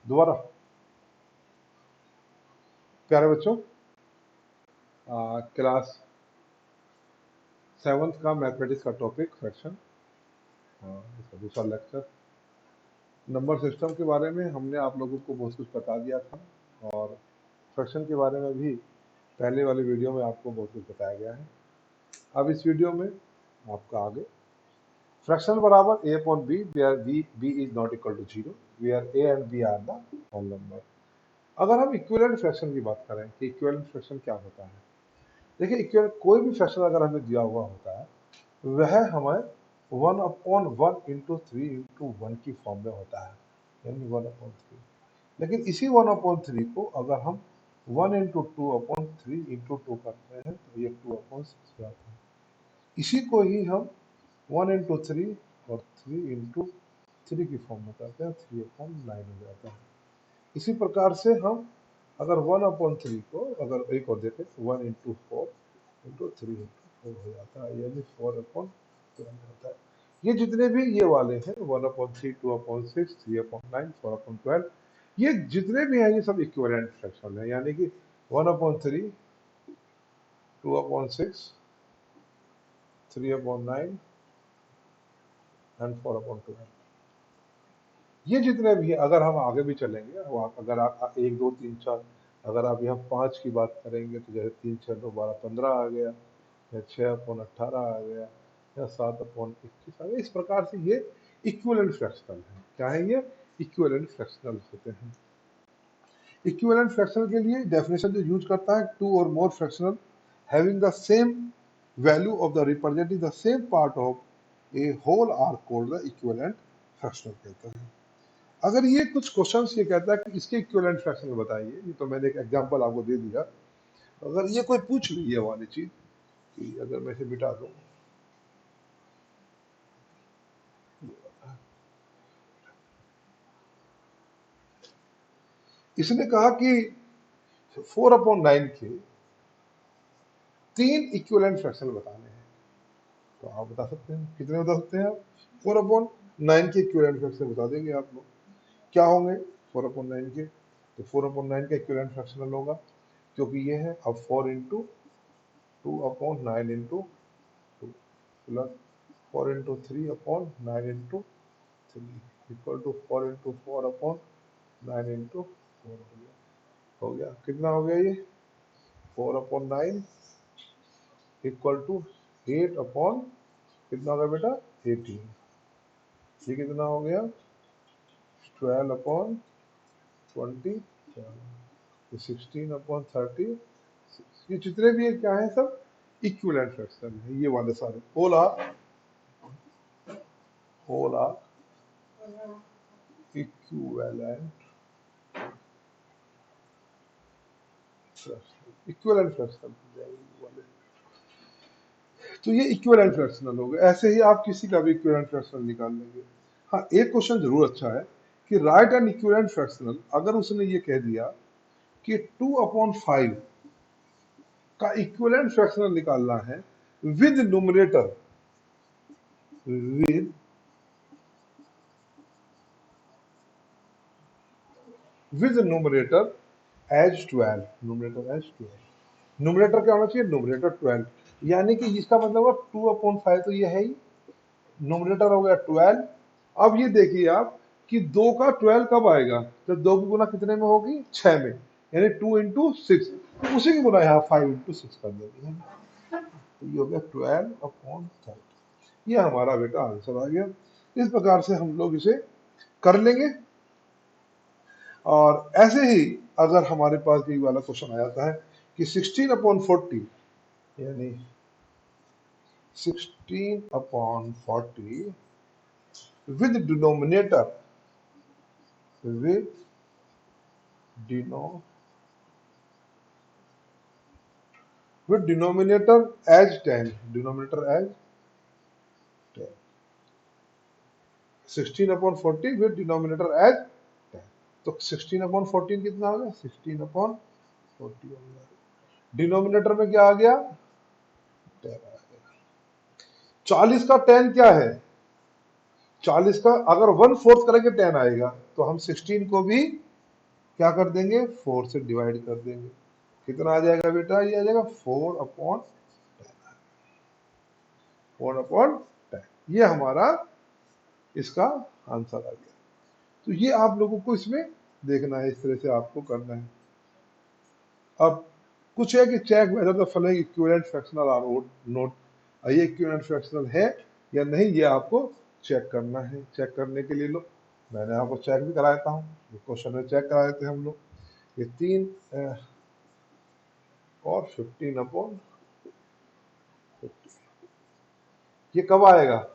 दोबारा प्यारे बच्चों, क्लास 7th का मैथमेटिक्स का टॉपिक फ्रैक्शन, इसका दूसरा लेक्चर। नंबर सिस्टम के बारे में हमने आप लोगों को बहुत कुछ बता दिया था, और फ्रैक्शन के बारे में भी पहले वाले वीडियो में आपको बहुत कुछ बताया गया है। अब इस वीडियो में आपका आगे फ्रैक्शन बराबर a upon b where b is not equal to 0, where a and b are the whole number. अगर हम इक्विवेलेंट फ्रैक्शन की बात करें कि इक्विवेलेंट फ्रैक्शन क्या होता है, देखिए इक्विवेलेंट कोई भी फ्रैक्शन अगर हमें दिया हुआ होता है वह हमें 1/1 × 3 × 1 की फॉर्म में होता है, यानी 1/3। लेकिन इसी 1/3 को अगर हम 1 × 2/3 × 2 करते हैं तो ये 2/6 आता है। इसी को ही हम 1 × 3 और 3 × 3 की फॉर्म में करते हैं, 3/9 हो जाता है। इसी प्रकार से हम अगर 1/3 को अगर एक और देखें, 1 × 4 × 3 × 4 हो जाता है, यानी 4/12 होता है। ये जितने भी ये वाले हैं 1/3, 2/6, 3/9, 4/12, ये जितने भी हैं ये सब इक्विवेलेंट फ्रैक्शन है, यानी कि 1/3, 2/6, 3/9 एंड 4/12। ये जितने भी हैं, अगर हम आगे भी चलेंगे, अगर आप 1, 2, 3, 4, अगर आप यहाँ 5 की बात करेंगे तो जैसे 3, 6, 2, 12, 15 आ गया, या 6/18 आ गया, या 7/21 आ गया। इस प्रकार से ये इक्विवेलेंट फ्रैक्शनल है। क्या है ये? इक्विवेलेंट फ्रैक्शनल होते हैं। इक्विवेलेंट फ्रैक्शनल के लिए डेफिनेशन जो यूज करता है, टू और more fractional having the same value of the representing the same part of a whole are called the equivalent fractional कहते हैं। अगर ये कुछ क्वेश्चंस ये कहता है कि इसके इक्विवेलेंट फ्रैक्शन बताइए, ये तो मैंने एक एग्जांपल आपको दे दिया। अगर ये कोई पूछ ली ये वाली चीज कि अगर मैं इसे मिटा दूं, इसने कहा कि 4/9 के 3 इक्विवेलेंट फ्रैक्शन बताने हैं, तो आप बता सकते हैं कितने बता सकते हैं आप? 4/9 के इक्विवेलेंट फ्रैक्शन बता देंगे आप लोग। क्या होंगे 4/9 के? तो 4/9 का इक्विवेलेंट फ्रैक्शनल होगा, क्योंकि ये है अब 4 × 2/9 × 2 प्लस 4 × 3/9 × 3 इक्वल टू 4 × 4/9 × 4 हो गया। कितना हो गया ये? 4/9 इक्वल टू 8 कितना होगा बेटा? 18। ये कितना हो गया? 12/27, 16/30। ये जितने भी क्या है सब इक्विवेलेंट फ्रैक्शन है, ये वाले सारे whole are equivalent equivalent fractional वाले। तो ये इक्विवेलेंट फ्रैक्शनल हो गए। ऐसे ही आप किसी का भी इक्विवेलेंट फ्रैक्शनल निकाल लेंगे। हाँ, एक क्वेश्चन जरूर अच्छा है कि राइट एन इक्विवेलेंट फ्रैक्शनल। अगर उसने ये कह दिया कि 2/5 का इक्विवेलेंट फ्रैक्शनल निकालना है विद न्यूमरेटर एज 12। न्यूमरेटर क्या होना चाहिए? न्यूमरेटर 12, यानी कि इसका मतलब है 2/5 तो ये है ही, न्यूमरेटर हो गया 12। अब ये देखिए आप कि 2 का 12 कब आएगा? जब 2 की गुना कितने में होगी? 6 में, यानी 2 × 6। तो उसी की गुना यहाँ 5 × 6 कर देंगे, तो ये हो गया 12/30। ये हमारा बेटा आंसर आ गया। इस प्रकार से हम लोग इसे कर लेंगे। और ऐसे ही अगर हमारे पास ये वाला क्वेश्चन आ जाता है कि 16/40, यानी 16/40 with denominator as 10, 16/40 with denominator as 10। तो 16/14 कितना हो गया? 16/40 हो गया। डिनोमिनेटर में क्या आ गया? 10 आ गया। 40 का 10 क्या है? 40 का अगर 1/4 करेंगे 10 आएगा, तो हम 16 को भी क्या कर देंगे, 4 से डिवाइड कर देंगे। कितना आ जाएगा बेटा, ये आ जाएगा 4/10। ये हमारा इसका आंसर आ गया। तो ये आप लोगों को इसमें देखना है, इस तरह से आपको करना है। अब कुछ है कि check whether the following equivalent fractional are not, ये इक्विवेलेंट फ्रैक्शनल है या नहीं, ये आपको चेक करना है। चेक करने के लिए लो, मैंने आपको चेक भी करा देता हूँ, क्वेश्चन में चेक करा देते हैं हम लोग। ये 3 और 15/50, ये कब आएगा,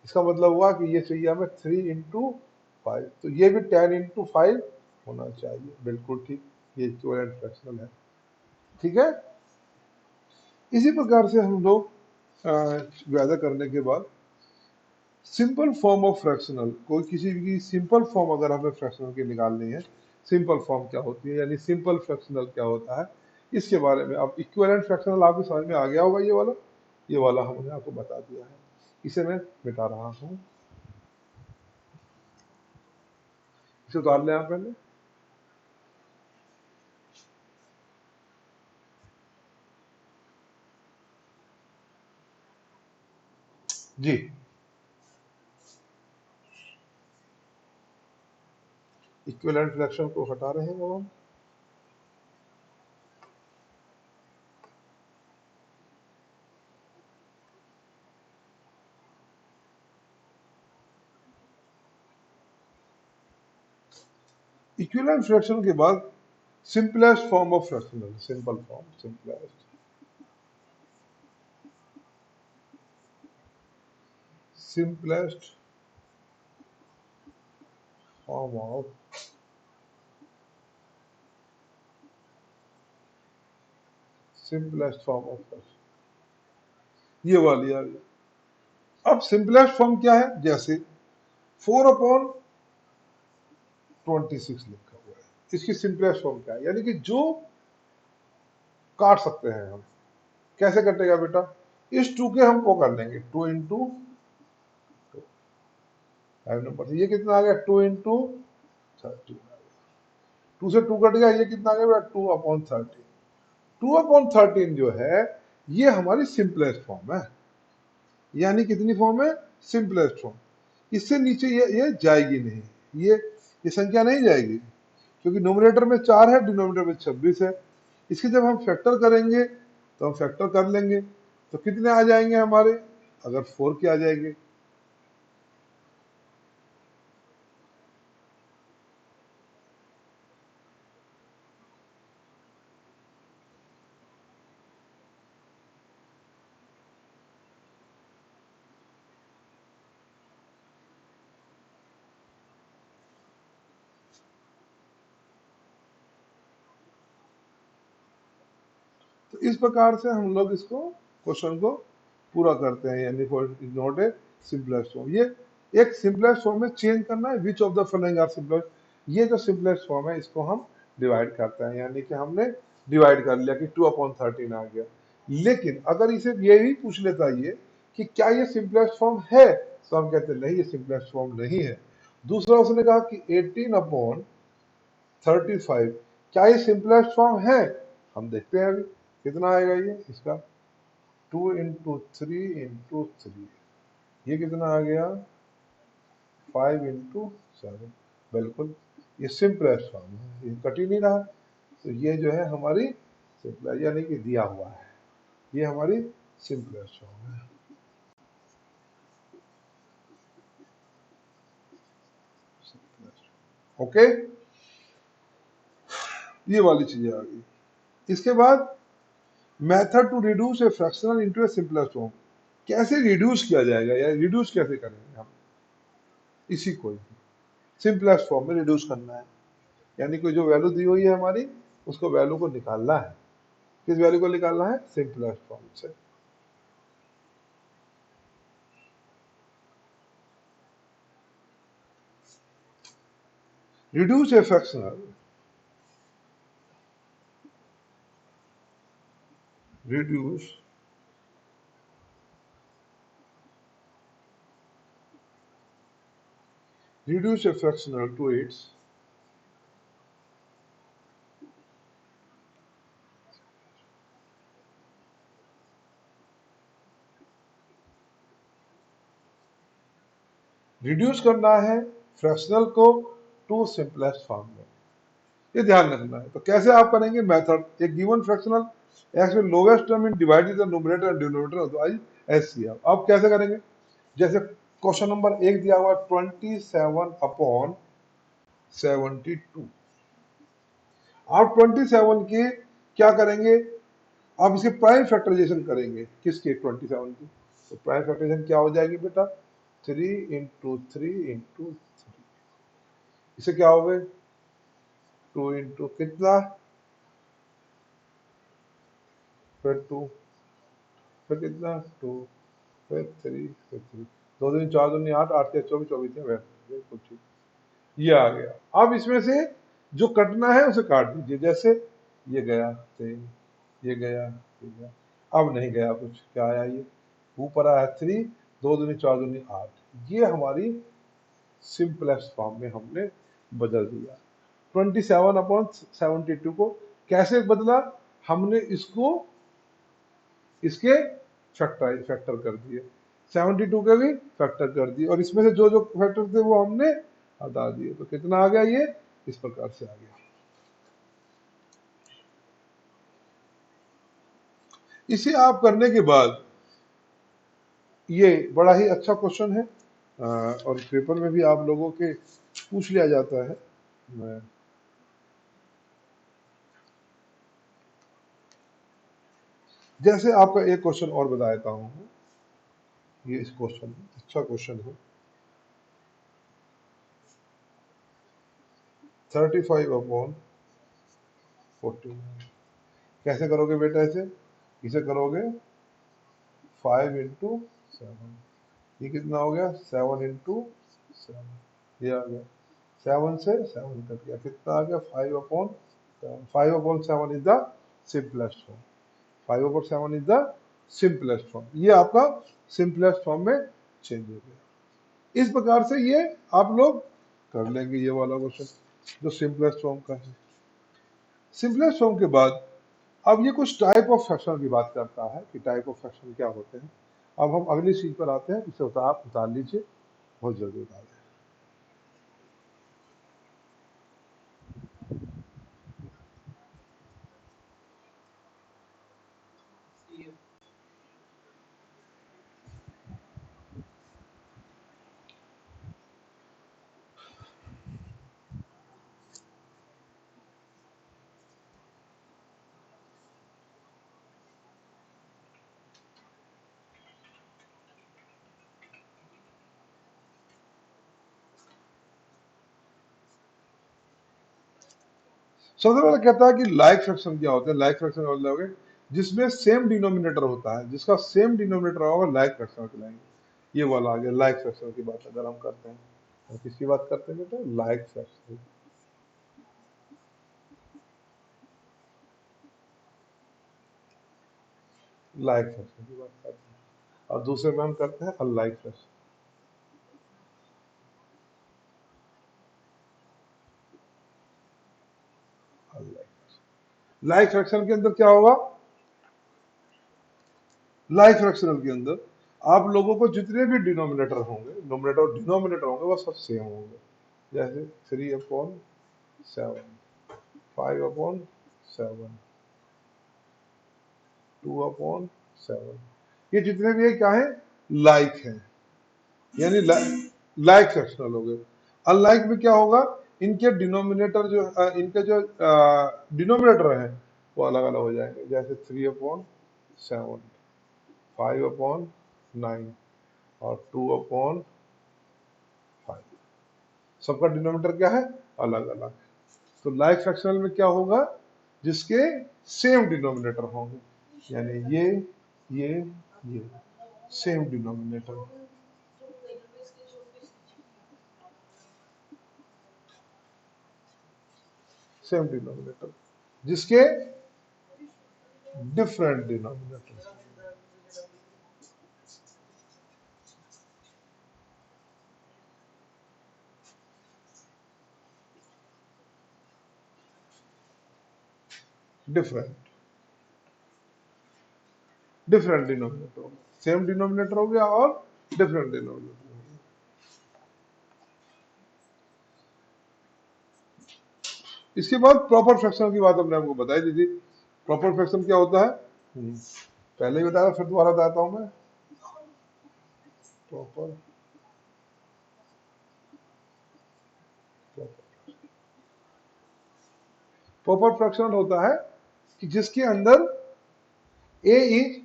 इसका मतलब हुआ कि ये चाहिए हमें 3/5, तो ये भी 10/5 होना चाहिए, बिल्कुल ठीक, ये इक्विवेलेंट फ्रैक्शनल है। ठीक है, इसी प्रकार से हम लोग व्यादा करने के बाद सिंपल फॉर्म ऑफ फ्रैक्शनल, कोई किसी की सिंपल फॉर्म अगर हमें फ्रैक्शनल की निकालनी है, सिंपल फॉर्म क्या होती है, यानी सिंपल फ्रैक्शनल क्या होता है, इसके बारे में अब इक्विवेलेंट फ्रैक्शनल आपको समझ में आ गया होगा। ये वाला हमने आपको बता दिया है, इसे मैं मिटा रहा हूँ, इसे उतार लें आप पहले। जी, इक्विवेलेंट फ्रैक्शन को हटा रहे हैं अब हम। इक्विवेलेंट फ्रैक्शन के बाद simplest form of fractional, simple form, simplest form of simplest form of fraction, ये वाली आ गई। अब सिंपलेस्ट फॉर्म क्या है, जैसे 4/26 लिखा हुआ है, इसकी सिंपलेस्ट फॉर्म क्या है, यानी कि जो काट सकते हैं हम। कैसे कटेगा बेटा, इस 2 के हम को कर लेंगे, 2 × 2, 5 नंबर से, ये कितना आ गया, 2 × 30, 2 से 2 कट गया, ये कितना आ गया बेटा, 2/13। 2/13 जो है ये हमारी सिंपलेस्ट फॉर्म है, यानी कितनी फॉर्म है, सिंपलेस्ट फॉर्म। इससे नीचे ये जाएगी नहीं, ये संख्या नहीं जाएगी, क्योंकि नोमिनेटर में 4 है, डिनोमिनेटर में 26 है। इसके जब हम फैक्टर करेंगे तो हम फैक्टर कर लेंगे, तो कितने आ जाएंगे हमारे, अगर 4 के आ जाएंगे। तो इस प्रकार से हम लोग इसको क्वेश्चन को पूरा करते हैं, यानी four is not a simplest form. ये एक सिंपलेस्ट फॉर्म में चेंज करना है, which of the following are simplest, ये जो सिंपलेस्ट फॉर्म है इसको हम डिवाइड करते हैं, यानी कि हमने डिवाइड कर लिया कि 2/13 आ गया। लेकिन अगर इसे ये भी पूछ लेता ये कि क्या ये सिंपलेस्ट फॉर्म है, तो हम कहते हैं नहीं, ये सिंपलेस्ट फॉर्म नहीं है। दूसरा उसने कहा कि 18/35 क्या ये सिंपलेस्ट फॉर्म है, हम देखते हैं अभी कितना आएगा ये इसका, 2 × 3 × 3, ये कितना आ गया, 5 × 7, बिल्कुल ये सिंपलेस्ट फॉर्म है, ये कट ही नहीं रहा। तो ये जो है हमारी सिंपल, यानी कि दिया हुआ है, ये हमारी सिंपलेस्ट फॉर्म है। ओके, ये वाली चीजें आ गई। इसके बाद method to reduce a fractional into a simplest form, कैसे रिड्यूस किया जाएगा या रिड्यूस कैसे करेंगे हम, इसी को सिंपलेस्ट फॉर्म में रिड्यूस करना है, यानी कोई जो वैल्यू दी हुई है हमारी, उसको वैल्यू को निकालना है। किस वैल्यू को निकालना है, सिंपलेस्ट फॉर्म से। Reduce a fractional, reduce reduce a fractional to its reduce करना है फ्रैक्शनल को टू सिंपलेस्ट फॉर्म में, ये ध्यान रखना है। तो कैसे आप करेंगे मेथड, एक गिवन फ्रैक्शनल एक्स में lowest term in divided the numerator and denominator otherwise HCF. अब कैसे करेंगे, जैसे क्वेश्चन नंबर 1 दिया हुआ 27/72, आप 27 के क्या करेंगे, आप इसके प्राइम फैक्टराइजेशन करेंगे, किसके 27 की, तो प्राइम फैक्टराइजेशन क्या हो जाएगी बेटा, 3 × 3 × 3, इसे क्या हो गए 2 इंटू कितना, फिर 2, फिर कितना 2, फिर 3, फिर 3, 2 दूनी 4 दूनी 8, 8 × 24, 24 बिल्कुल ठीक, ये आ गया। अब इसमें से जो कटना है उसे काट दीजिए, जैसे ये गया 3, ये गया, ये गया, अब नहीं गया कुछ, क्या आया, ये ऊपर आया 3, 2 दूनी 4 दूनी 8, ये हमारी सिंपलेस्ट फॉर्म में हमने बदल दिया। 27/72 को कैसे बदला, हमने इसको इसके फैक्टर कर दिए, 72 के भी फैक्टर कर दिए, और इसमें से जो जो फैक्टर थे वो हमने हटा दिए, तो कितना आ गया, ये इस प्रकार से आ गया। इसे आप करने के बाद, ये बड़ा ही अच्छा क्वेश्चन है, और पेपर में भी आप लोगों के पूछ लिया जाता है। मैं जैसे आपका एक क्वेश्चन और बता देता हूँ, ये इस क्वेश्चन अच्छा क्वेश्चन है, 35/49, कैसे करोगे बेटा, इसे करोगे 5 × 7, ये कितना हो गया 7 × 7, ये आ गया, 7 से 7 कट गया, कितना आ गया 5/7, 5/7 is the simplest form, 5/7 is the simplest form, ये आपका सिंपलेस्ट फॉर्म में चेंज हो गया। इस प्रकार से ये आप लोग कर लेंगे, ये वाला क्वेश्चन जो सिंपलेस्ट फॉर्म का है। सिंपलेस्ट फॉर्म के बाद अब ये कुछ टाइप ऑफ फ्रैक्शन की बात करता है कि टाइप ऑफ फ्रैक्शन क्या होते हैं। अब हम अगली चीज पर आते हैं, इसे आप उतार लीजिए, बहुत जल्दी उतार लें। सबसे पहले कहता है कि लाइक फ्रैक्शन क्या होता है, लाइक फ्रैक्शन मतलब है जिसमें सेम डिनोमिनेटर होता है, जिसका सेम डिनोमिनेटर होगा लाइक फ्रैक्शन कहलाएंगे। ये वाला आ गया लाइक फ्रैक्शन की बात अगर हम करते हैं, तो किसकी बात करते हैं बेटा, लाइक फ्रैक्शन, लाइक फ्रैक्शन की बात करते हैं, और दूसरे में हम करते हैं अनलाइक फ्रैक्शन। लाइक फ्रैक्शन के अंदर क्या होगा, लाइक फ्रैक्शनल के अंदर आप लोगों को जितने भी डिनोमिनेटर होंगे, नोमिनेटर और डिनोमिनेटर होंगे वो सब सेम होंगे, जैसे 3/7, 5/7, 2/7, ये जितने भी है क्या है, लाइक है, यानी लाइक फ्रैक्शनल हो गए। अनलाइक में क्या होगा, इनके डिनोमिनेटर जो इनके जो डिनोमिनेटर है वो अलग अलग हो जाएंगे, जैसे 3/7, 5/9 और 2/5, सबका डिनोमिनेटर क्या है, अलग अलग। तो लाइक फ्रैक्शनल में क्या होगा, जिसके सेम डिनोमिनेटर होंगे, यानी ये सेम डिनोमिनेटर, सेम डिनोमिनेटर, जिसके different denominator, different different denominator, same denominator हो गया और डिफरेंट डिनोमिनेटर हो गया। इसके बाद प्रॉपर फ्रैक्शन की बात हमने आपको बताई दी थी। प्रॉपर फ्रैक्शन क्या होता है? पहले ही बताया, फिर दोबारा बताता हूं मैं। प्रॉपर प्रॉपर फ्रैक्शन होता है कि जिसके अंदर ए इज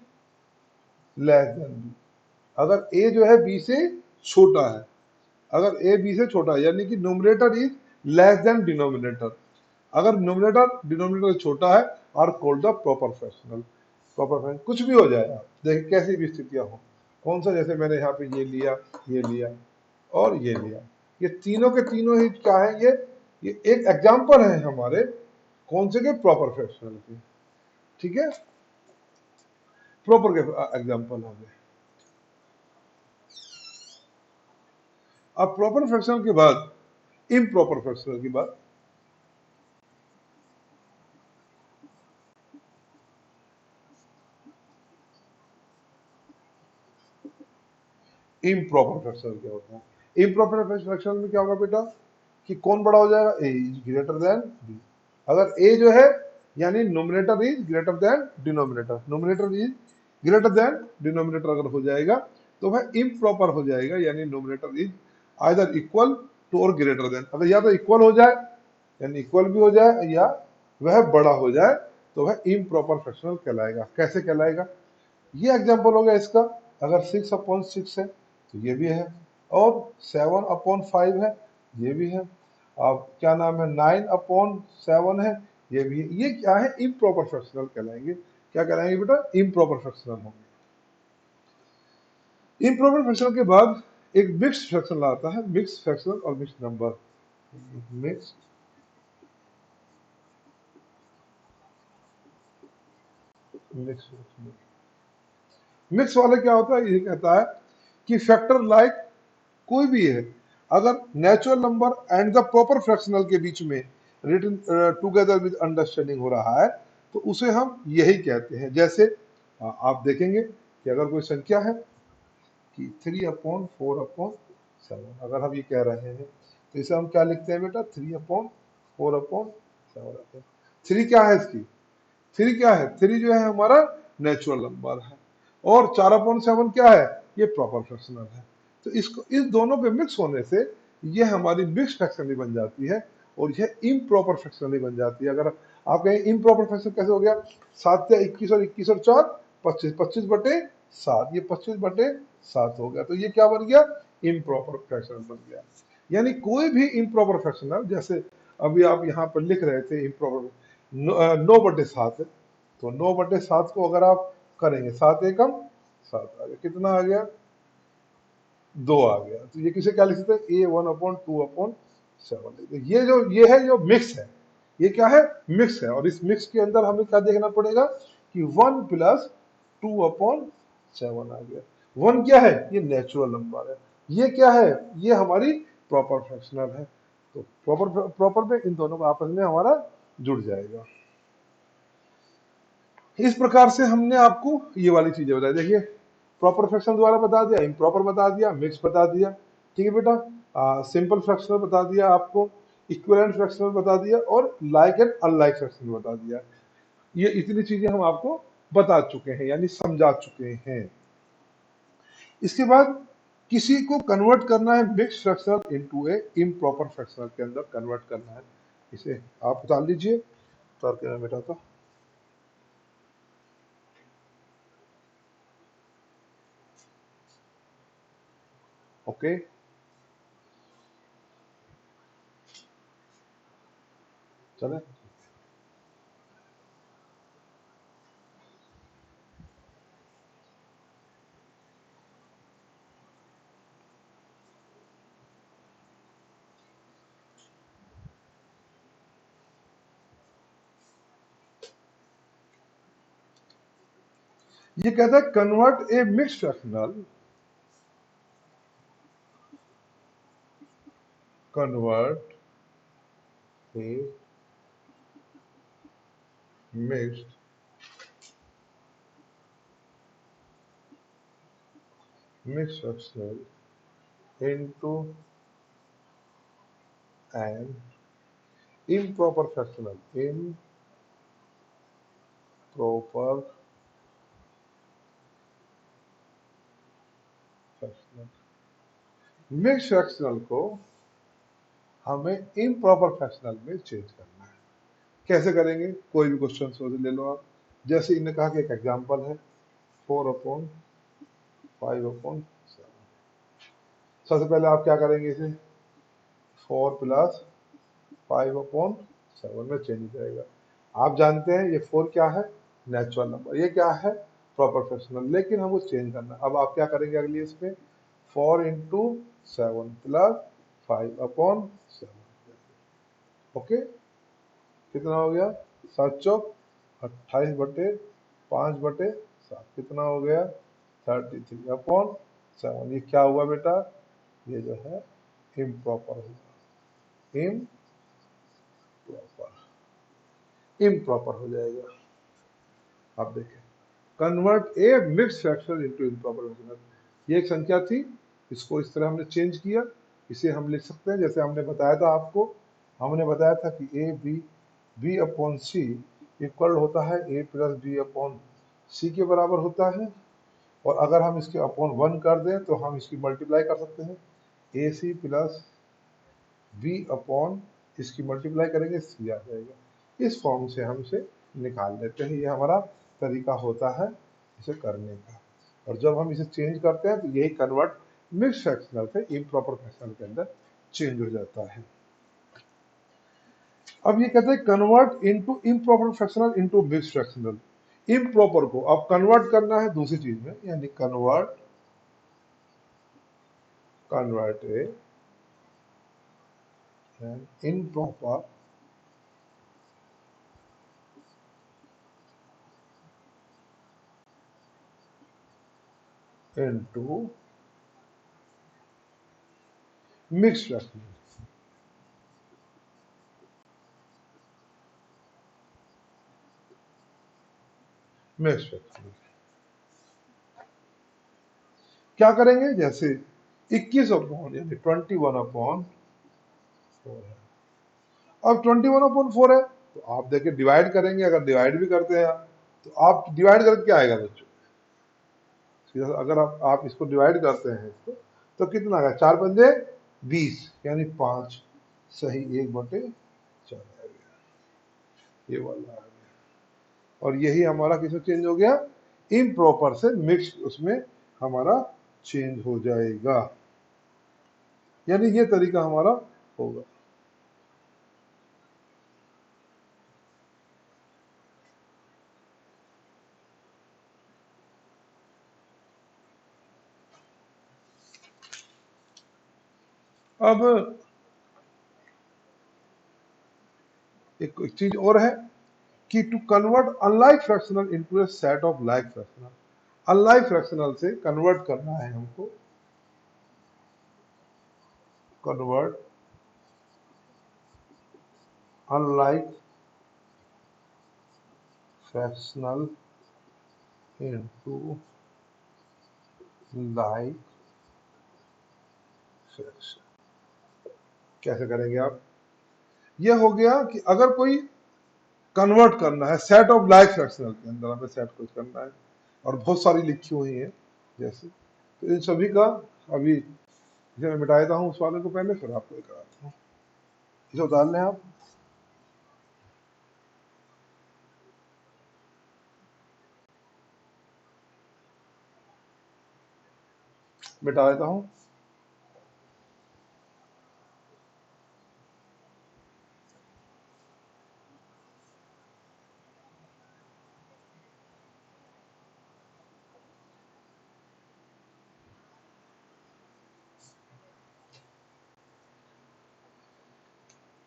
लेस देन बी। अगर ए जो है बी से छोटा है, अगर ए बी से छोटा है, यानी कि numerator is less than denominator. अगर न्यूमरेटर डिनोमिनेटर से छोटा है और called the proper fractional. Proper fraction कुछ भी हो जाए, आप देखिए कैसी भी स्थितियां हो, कौन सा, जैसे मैंने यहाँ पे ये लिया और ये लिया, ये तीनों के तीनों ही क्या है, ये एक एग्जाम्पल है हमारे कौन से के प्रॉपर फ्रैक्शनल के। ठीक है, प्रॉपर के एग्जाम्पल हो गए। अब प्रॉपर फ्रैक्शनल के बाद इम्प्रॉपर फ्रैक्शनल की बात। इम्प्रॉपर फ्रैक्शनल क्या होता है? इम्प्रॉपर फ्रैक्शनल में क्या होगा बेटा कि कौन बड़ा हो जाएगा? A is greater than B. अगर ए जो है यानी nominator is greater than denominator, nominator is greater than denominator अगर हो जाएगा तो वह इम्प्रॉपर हो जाएगा, यानी nominator is either equal to और ग्रेटर देन। अगर या तो इक्वल हो जाए यानी इक्वल भी हो जाए या वह बड़ा हो जाए तो वह इम्प्रॉपर फ्रैक्शनल कहलाएगा। कैसे कहलाएगा? ये एग्जाम्पल हो गया इसका। अगर 6/6 है तो ये भी है, और 7/5 है, ये भी है। अब क्या नाम है, 9/7 है, ये भी है। ये क्या है? इम्प्रॉपर फ्रैक्शनल कहलाएंगे। क्या कहलाएंगे बेटा? इम्प्रॉपर फ्रैक्शनल होंगे। इम्प्रॉपर फ्रैक्शनल के बाद एक मिक्स फ्रैक्शनल आता है, मिक्स फ्रैक्शनल और mix number. Mix mix mix वाले क्या होता है? ये कहता है कि फैक्टर लाइक कोई भी है, अगर natural number and the proper fractional के बीच में रिटन टुगेदर विद अंडरस्टैंडिंग हो रहा है तो उसे हम यही कहते हैं। जैसे आप देखेंगे कि अगर कोई संख्या है कि 3/4/7, अगर हम ये कह रहे हैं तो इसे हम क्या लिखते हैं बेटा? 3/4/7। थ्री क्या है इसकी? थ्री क्या है? थ्री जो है हमारा नेचुरल नंबर है, और 4/7 क्या है? ये प्रॉपर फ्रैक्शनल है। तो इसको इस दोनों के मिक्स होने से ये हमारी मिक्स फ्रैक्शनली बन जाती है, और यह इम्प्रॉपर फ्रैक्शनली बन जाती है। अगर आप कहें इम्प्रॉपर फ्रैक्शन कैसे हो गया? 7 या 21 और 4 25, 25/7, ये 25/7 हो गया, तो ये क्या बन गया? इम्प्रॉपर फ्रैक्शनल बन गया। यानी कोई भी इम्प्रॉपर फ्रैक्शनल, जैसे अभी आप यहाँ पर लिख रहे थे इम्प्रॉपर 9/7 है, तो 9/7 को अगर आप करेंगे, 7 एकम 7 आ गया, कितना आ गया? 2 आ गया। तो ये किसे क्या लिख सकते हैं? A1/2/7। ये है जो मिक्स है, ये क्या है? मिक्स है। और इस मिक्स के अंदर हमें क्या देखना पड़ेगा कि 1 + 2/7 आ गया। 1 क्या है? ये नेचुरल नंबर है। ये क्या है? ये हमारी प्रॉपर फ्रैक्शनल है। तो प्रॉपर प्रॉपर में इन दोनों का आपस में हमारा जुड़ जाएगा। इस प्रकार से हमने आपको ये वाली चीजें बताई। देखिए, प्रॉपर फ्रैक्शन द्वारा बता दिया, इम्प्रॉपर बता दिया, मिक्स बता दिया। ठीक है बेटा, सिंपल फ्रैक्शनल बता दिया आपको, इक्विवेलेंट फ्रैक्शनल बता दिया, और लाइक एंड अनलाइक फ्रैक्शनल बता दिया। ये इतनी चीजें हम आपको बता चुके हैं, यानी समझा चुके हैं। इसके बाद किसी को कन्वर्ट करना है मिक्स फ्रैक्शनल इनटू ए इम्प्रॉपर फ्रैक्शनल के अंदर कन्वर्ट करना है। इसे आप उतार लीजिए, उतार के मैं बेटा था। ओके, चले। ये कहता है convert a mix fractional, convert A mixed mix fractional into an improper fractional, improper fractional, mix fractional को हमें इम्प्रॉपर फ्रैक्शनल में चेंज करना है। कैसे करेंगे? कोई भी क्वेश्चन सोच ले लो आप। जैसे इन्होंने कहा कि एक एग्जांपल है 4/5/7। सबसे पहले आप क्या करेंगे, इसे 4 + 5/7 में चेंज हो जाएगा। आप जानते हैं ये 4 क्या है? Natural number. ये क्या है? Proper fractional. लेकिन हमको चेंज करना है। अब आप क्या करेंगे अगली इसमें? 4 × 7 + 5/7। ओके, कितना हो गया? 7 चौक 28/5/7। कितना हो गया? 33/7। ये क्या हुआ बेटा? ये जो है इम्प्रॉपर हुआ, इम्प्रॉपर हो जाएगा। आप देखें, convert a mix fraction into improper fraction. ये एक संख्या थी, इसको इस तरह हमने चेंज किया। इसे हम लिख सकते हैं जैसे हमने बताया था आपको। हमने बताया था कि b/c इक्वल होता है a + b/c के बराबर होता है। और अगर हम इसके अपॉन 1 कर दें तो हम इसकी मल्टीप्लाई कर सकते हैं। ac + b/, इसकी मल्टीप्लाई करेंगे, c आ जाएगा। इस फॉर्म से हम इसे निकाल लेते हैं। ये हमारा तरीका होता है इसे करने का। और जब हम इसे चेंज करते हैं तो यही कन्वर्ट मिक्स फ्रैक्शनल से इम्प्रॉपर फ्रैक्शनल के अंदर चेंज हो जाता है। अब ये कहते हैं convert into improper fractional into mix fractional. Improper को अब कन्वर्ट करना है दूसरी चीज में, यानी convert a improper into mix fractional. Mix fractional क्या करेंगे? जैसे 21/, यानी 21/4 है। अब 21/4 है तो आप देखिए डिवाइड करेंगे। अगर डिवाइड भी करते हैं आप, तो आप डिवाइड करके क्या आएगा बच्चों? अगर आप इसको डिवाइड करते हैं इसको, तो कितना आएगा? 4×5 = 20, यानी 5 सही 1/4 आ गया। ये वाला आ गया। और यही हमारा किसमें चेंज हो गया? इम्प्रॉपर से मिक्स उसमें हमारा चेंज हो जाएगा। यानी ये तरीका हमारा होगा। अब एक चीज और है कि to convert unlike fractional into a set of like fractional. Unlike fractional से कन्वर्ट करना है हमको। Convert unlike fractional into like fraction. कैसे करेंगे आप? ये हो गया कि अगर कोई कन्वर्ट करना है सेट ऑफ लाइक फ्रैक्शनल के अंदर, हमें सेट कुछ करना है और बहुत सारी लिखी हुई है जैसे, तो इन सभी का अभी इसे मैं मिटा देता हूँ उस वाले को पहले, फिर आपको कराता हूँ। इसे उतार लें आप। मिटा देता हूँ।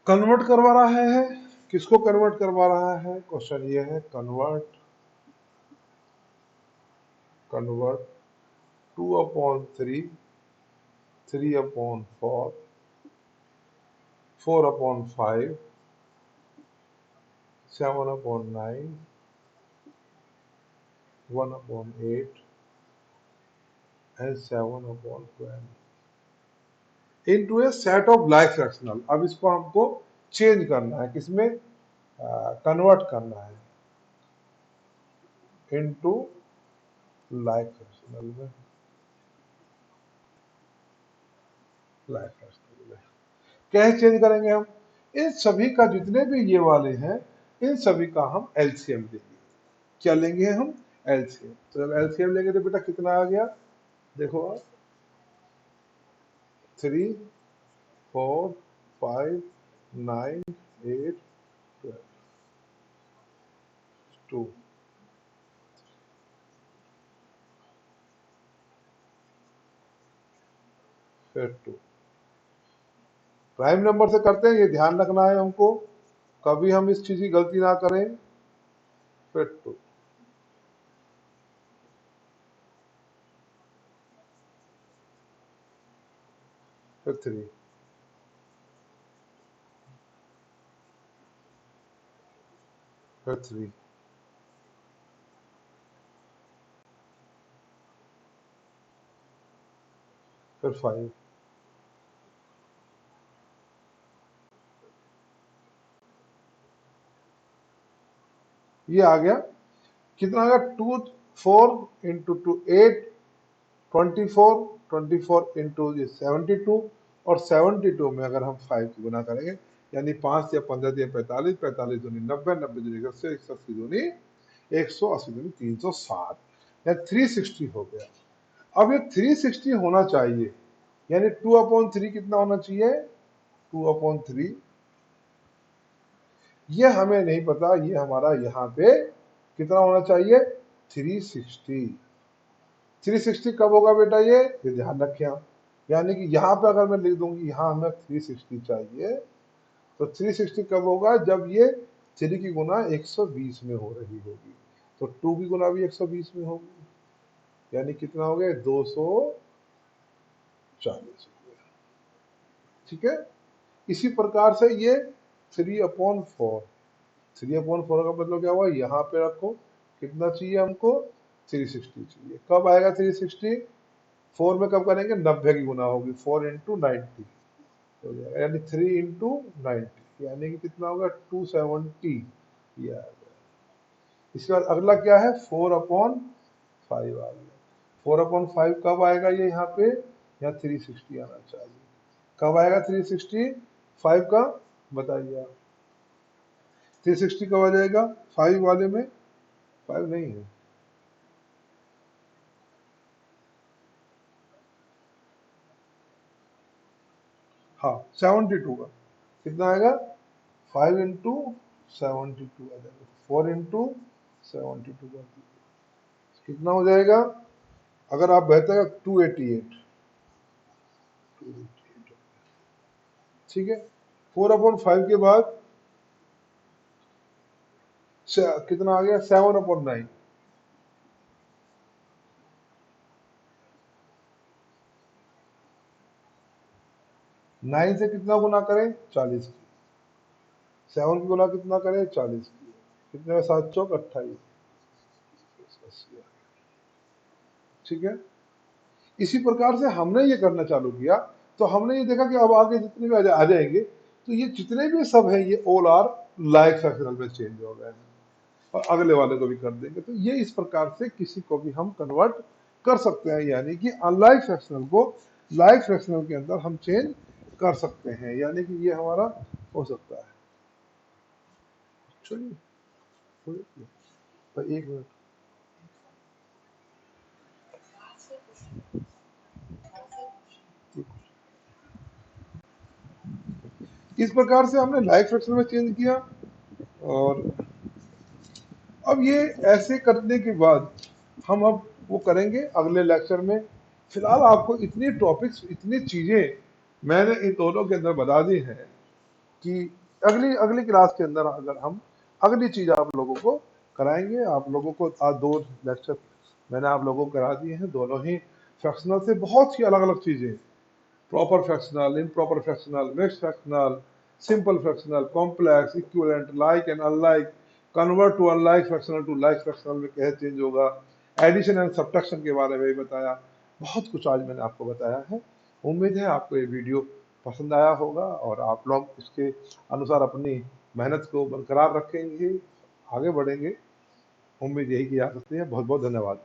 कन्वर्ट करवा रहा है, किसको कन्वर्ट करवा रहा है? क्वेश्चन ये है, convert 2/3, 3/4, 4/5, 7/9, 1/8 and 7/12 into a set of like fractional। अब इसको हमको चेंज करना है, किसमें कन्वर्ट करना है इनटू लाइक फ्रैक्शनल में, लाइक फ्रैक्शनल में कैसे चेंज करेंगे हम? इन सभी का जितने भी ये वाले हैं, इन सभी का हम एलसीएम लेंगे। क्या लेंगे हम? एलसीएम। तो जब एलसीएम लेंगे तो बेटा कितना आ गया? देखो आप, 3 4 5 9 8 2, फिर 2। प्राइम नंबर से करते हैं, ये ध्यान रखना है हमको, कभी हम इस चीज की गलती ना करें। फिर 2, फिर 3, फिर 3, फिर 5, ये आ गया। कितना आ गया? 2 4 इंटू 2 8, 24 24 इंटू ये 72, और 72 में अगर हम 5 की गुना करेंगे, यानी 5 या 15 या 45, 45 दूनी 90, 90 दूनी 180, 180 दूनी 180 दूनी 360, या 360 हो गया। अब ये 360 होना चाहिए, यानी 2/3 कितना होना चाहिए? 2/3। ये हमें नहीं पता, ये हमारा यहाँ पे कितना होना चाहिए? 360। 360 कब होगा बेटा? ये ध्यान रखें आप, यानी कि यहाँ पे अगर मैं लिख दूंगी यहाँ हमें 360 चाहिए, तो 360 कब होगा? जब ये 3 की गुना 120 में हो रही होगी, तो 2 की गुना भी 120 में होगी, यानी कितना हो गया? 240 हो गया। ठीक है। इसी प्रकार से ये 3/4, 3/4 का मतलब क्या हुआ? यहाँ पे रखो, कितना चाहिए हमको? 360 चाहिए। कब आएगा 360? 4 में कब करेंगे? 90 की गुना होगी, 4 इंटू 90 हो जाएगा, यानी 3 इंटू 90, यानी कि कितना होगा? 270। ये आ गया। इसके बाद अगला क्या है? 4/5 आ गया। 4/5 कब आएगा? ये यहाँ पे, यहाँ 360 आना चाहिए। कब आएगा 360? 5 का बताइए आप। 360 कब आ जाएगा? 5 वाले में 5 नहीं है। हाँ, 72 का कितना आएगा? 5 इंटू 72 आ जाएगा, 4 इंटू 72 कर दीजिए, कितना हो जाएगा? अगर आप बेहतर 288, 288। ठीक है। 4/5 के बाद कितना आ गया? 7/9। 9 से कितना गुना करें? 40 की। 7 की गुना कितना करें? 40 की। कितने में? 7 चौक 28। ठीक है। इसी प्रकार से हमने ये करना चालू किया, तो हमने ये देखा कि अब आगे जितने भी आ जाएंगे, तो ये जितने भी सब है ये ऑल आर लाइक फ्रैक्शनल में चेंज हो गए हैं, और अगले वाले को भी कर देंगे। तो ये इस प्रकार से किसी को भी हम कन्वर्ट कर सकते हैं, यानी कि अनलाइक फ्रैक्शनल को लाइक फ्रैक्शनल के अंदर हम चेंज कर सकते हैं, यानी कि ये हमारा हो सकता है। चलिए, तो 1 मिनट। इस प्रकार से हमने लाइक फ्रैक्शनल में चेंज किया, और अब ये ऐसे करने के बाद हम अब वो करेंगे अगले लेक्चर में। फिलहाल आपको इतनी टॉपिक्स, इतनी चीजें मैंने इन दोनों के अंदर बता दी हैं कि अगली अगली क्लास के अंदर अगर हम अगली चीज आप लोगों को कराएंगे। आप लोगों को आज 2 लेक्चर मैंने आप लोगों को करा दिए हैं, दोनों ही फ्रैक्शनल से बहुत सी अलग अलग चीजें, proper fractional, improper fractional, mix fractional, simple fractional, complex, equivalent, like and unlike, convert to unlike fractional to like fractional में कैसे चेंज होगा, एडिशन एंड सब्ट्रैक्शन के बारे में भी बताया। बहुत कुछ आज मैंने आपको बताया है। उम्मीद है आपको ये वीडियो पसंद आया होगा और आप लोग इसके अनुसार अपनी मेहनत को बरकरार रखेंगे, आगे बढ़ेंगे। उम्मीद यही की जा सकती है। बहुत बहुत धन्यवाद।